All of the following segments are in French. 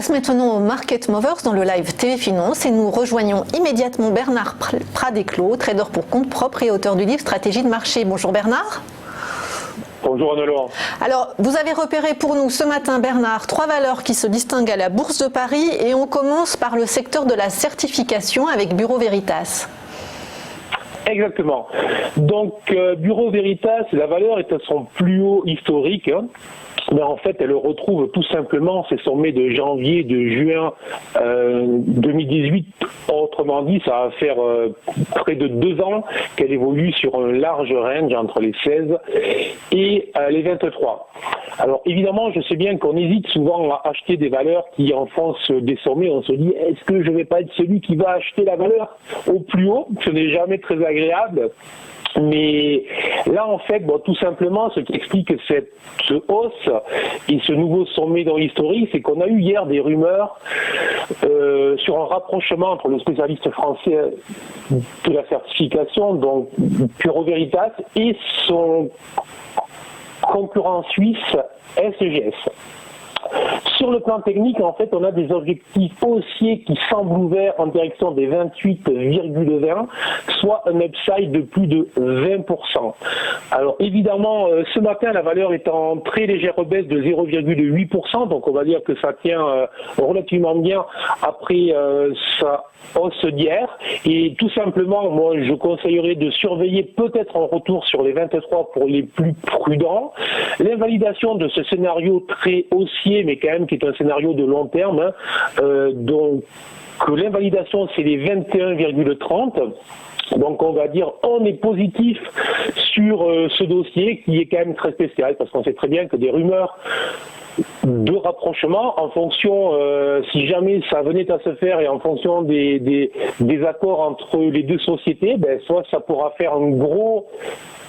passe maintenant au Market Movers dans le live TV Finance et nous rejoignons immédiatement Bernard Pradeclos, trader pour compte propre et auteur du livre Stratégie de marché. Bonjour Bernard. Bonjour Anne-Laure. Alors, vous avez repéré pour nous ce matin, Bernard, 3 valeurs qui se distinguent à la Bourse de Paris et on commence par le secteur de la certification avec Bureau Veritas. Exactement. Donc, Bureau Veritas, la valeur est à son plus haut historique. Mais en fait, elle retrouve tout simplement ses sommets de janvier, de juin 2018. Autrement dit, ça va faire près de 2 ans qu'elle évolue sur un large range entre les 16 et les 23. Alors évidemment, je sais bien qu'on hésite souvent à acheter des valeurs qui enfoncent des sommets. On se dit, est-ce que je ne vais pas être celui qui va acheter la valeur au plus haut? Ce n'est jamais très agréable. Mais là, en fait, tout simplement, ce qui explique cette hausse et ce nouveau sommet dans l'historique, c'est qu'on a eu hier des rumeurs sur un rapprochement entre le spécialiste français de la certification, donc Bureau Veritas, et son concurrent suisse SGS. Sur le plan technique, en fait, on a des objectifs haussiers qui semblent ouverts en direction des 28,20, soit un upside de plus de 20%. Alors évidemment, ce matin, la valeur est en très légère baisse de 0,8%, donc on va dire que ça tient relativement bien après sa hausse d'hier. Et tout simplement, moi, je conseillerais de surveiller peut-être un retour sur les 23 pour les plus prudents. L'invalidation de ce scénario très haussier, mais quand même qui est un scénario de long terme, donc l'invalidation c'est les 21,30. Donc on va dire on est positif sur ce dossier qui est quand même très spécial parce qu'on sait très bien que des rumeurs de rapprochement en fonction, si jamais ça venait à se faire et en fonction des accords entre les deux sociétés, soit ça pourra faire un gros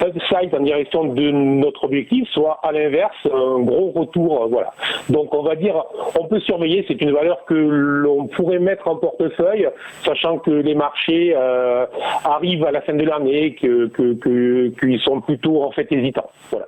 upside en direction de notre objectif, soit à l'inverse, un gros retour, voilà. Donc on va dire, on peut surveiller, c'est une valeur que l'on pourrait mettre en portefeuille, sachant que les marchés arrivent à la fin de l'année, qu'ils sont plutôt en fait hésitants. Voilà.